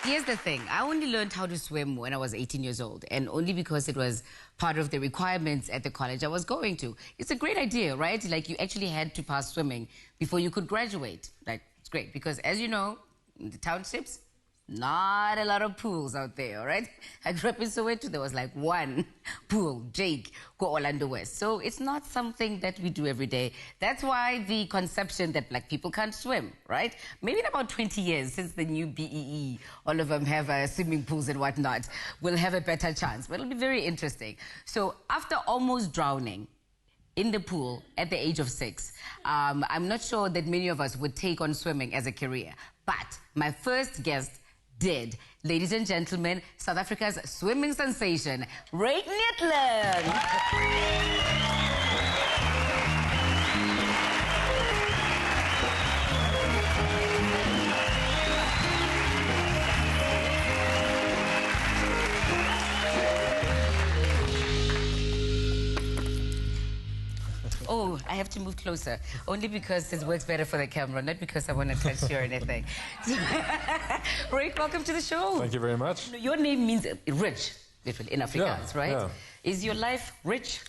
Here's the thing. I only learned how to swim when I was 18 years old, and only because it was part of the requirements at the college I was going to. It's a great idea, right? Like, you actually had to pass swimming before you could graduate. Like, it's great because, as you know, in the townships, not a lot of pools out there, all right? I grew up in Soweto. There was like one pool, Jake, go Orlando West. So it's not something that we do every day. That's why the conception that black people can't swim, right? Maybe in about 20 years, since the new BEE, all of them have swimming pools and whatnot, we'll have a better chance. But it'll be very interesting. So after almost drowning in the pool at the age of 6, I'm not sure that many of us would take on swimming as a career. But my first guest did. Ladies and gentlemen, South Africa's swimming sensation, Ryk Neethlings. Oh, I have to move closer. Only because this works better for the camera, not because I want to touch you or anything. Ryk, welcome to the show. Thank you very much. Your name means rich, literally, in Afrikaans, right? Yeah. Is your life rich?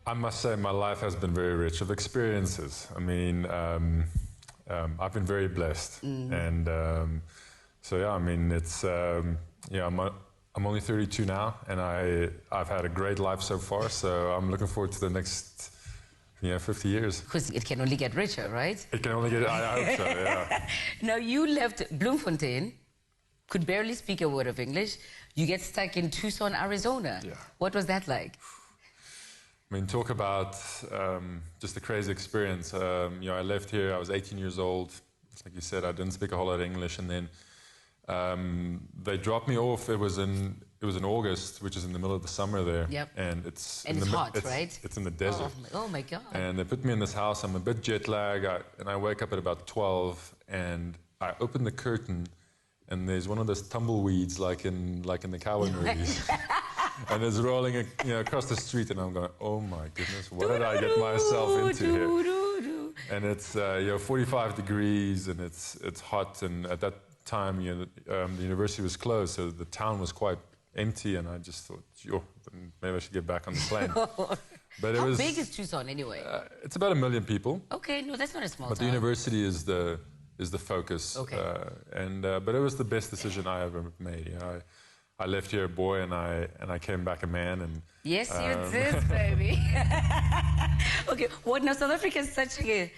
I must say my life has been very rich of experiences. I mean, I've been very blessed. And so, yeah, I mean, it's, yeah, I'm only 32 now, and I've had a great life so far, so I'm looking forward to the next 50 years. Because it can only get richer, right? It can only get, I hope so, yeah. Now, you left Bloemfontein, could barely speak a word of English. You get stuck in Tucson, Arizona. Yeah. What was that like? I mean, talk about just a crazy experience. I left here, I was 18 years old. Like you said, I didn't speak a whole lot of English, and then they dropped me off. It was in August, which is in the middle of the summer there. Yep. And it's hot, right? It's in the desert. Oh my God. And they put me in this house. I'm a bit jet lagged, and I wake up at about 12, and I open the curtain, and there's one of those tumbleweeds like in the cowboy movies. And it's rolling across the street, and I'm going, oh my goodness, what did I get myself into here? And it's 45 degrees, and it's hot, and at that time, the university was closed, so the town was quite empty, and I just thought, maybe I should get back on the plane. But How big is Tucson anyway? It's about 1 million people. Okay, no, that's not a small town. But the university is the focus. Okay. But it was the best decision I ever made. I left here a boy, and I came back a man. And yes, you did, baby. Okay, well, now South Africa is such a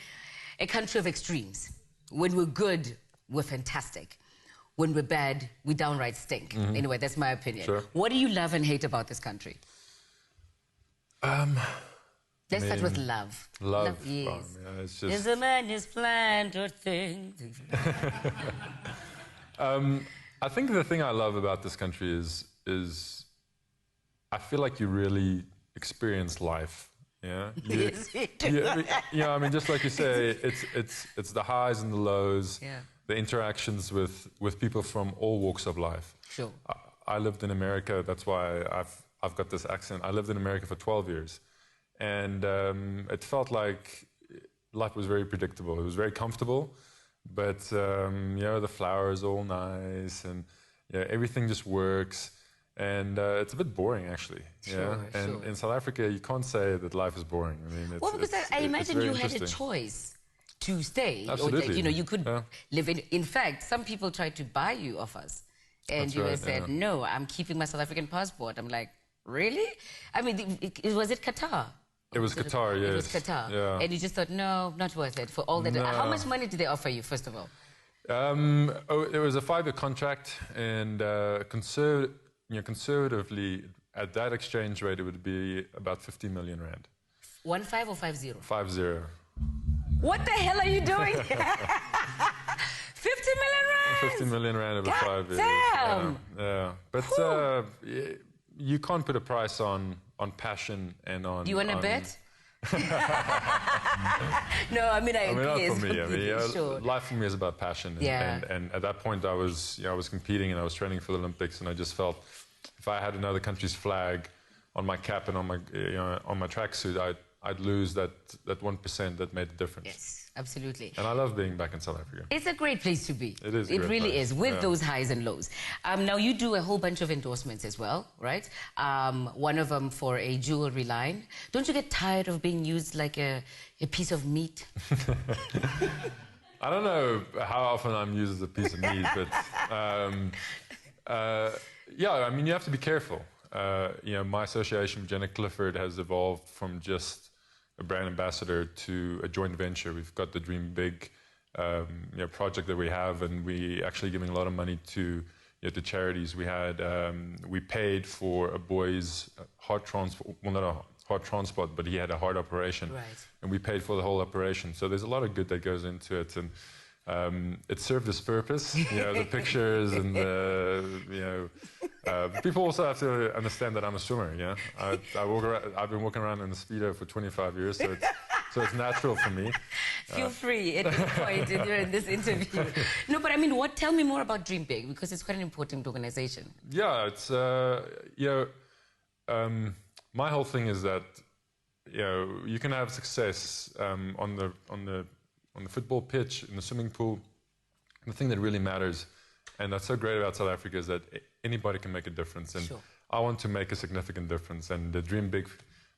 country of extremes. When we're good, we're fantastic. When we're bad, we downright stink. Anyway, that's my opinion. Sure. What do you love and hate about this country? Let's start with love. Love, yes. It's just... Is a man is blind or things? I think the thing I love about this country is I feel like you really experience life. Yeah, I mean, just like you say, it's the highs and the lows. Yeah. The interactions with people from all walks of life. Sure. I lived in America. That's why I've got this accent. I lived in America for 12 years, and it felt like life was very predictable. It was very comfortable, but the flowers are all nice, and everything just works. And it's a bit boring, actually. Sure, And sure. in South Africa, you can't say that life is boring. I mean, Well, because I imagine you had a choice to stay. Absolutely. Or, you could live in... In fact, some people tried to buy you off us. And you said, no, I'm keeping my South African passport. I'm like, really? I mean, was it Qatar? It was Qatar, yes. It was Qatar. Yeah. And you just thought, no, not worth it for all that. No. How much money did they offer you, first of all? It was a 5-year contract, and conservatively, at that exchange rate, it would be about 50 million rand. 15 or 50? 50. What the hell are you doing? 50 million rand? 50 million rand over 5 years. Damn! Yeah. But you can't put a price on passion and on... Do you want to bet? No, I mean, I agree. Not for me. Sure. Life for me is about passion. And at that point, I was competing, and I was training for the Olympics, and I just felt if I had another country's flag on my cap and on my tracksuit, I'd lose that 1% that made the difference. Yes, absolutely. And I love being back in South Africa. It's a great place to be. It is. It really place. is, with those highs and lows. Now, you do a whole bunch of endorsements as well, right? One of them for a jewelry line. Don't you get tired of being used like a piece of meat? I don't know how often I'm used as a piece of meat, but yeah, I mean, you have to be careful. You know, my association with Jenna Clifford has evolved from just a brand ambassador to a joint venture. We've got the Dream Big project that we have, and we actually giving a lot of money to to charities. We paid for a boy's heart transport, well, not a heart transport, but he had a heart operation, right. And we paid for the whole operation. So there's a lot of good that goes into it, and it served its purpose. The pictures and people also have to understand that I'm a swimmer. I walk around, I've been walking around in the Speedo for 25 years, so it's natural for me. Feel free at any point during this interview. No, but I mean, tell me more about Dream Big, because it's quite an important organization. Yeah, it's my whole thing is that you can have success on the football pitch, in the swimming pool. The thing that really matters, and that's so great about South Africa, is that anybody can make a difference. And sure. I want to make a significant difference. And the Dream Big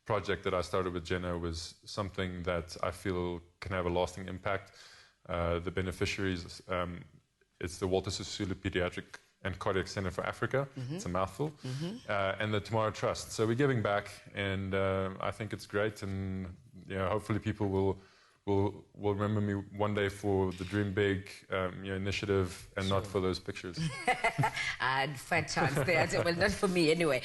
project that I started with Jenna was something that I feel can have a lasting impact. The beneficiaries, it's the Walter Sisulu Pediatric and Cardiac Center for Africa. Mm-hmm. It's a mouthful. Mm-hmm. And the Tomorrow Trust. So we're giving back, and I think it's great. And hopefully people will remember me one day for the Dream Big initiative, and sure. Not for those pictures. Fat chance there. Well, not for me anyway.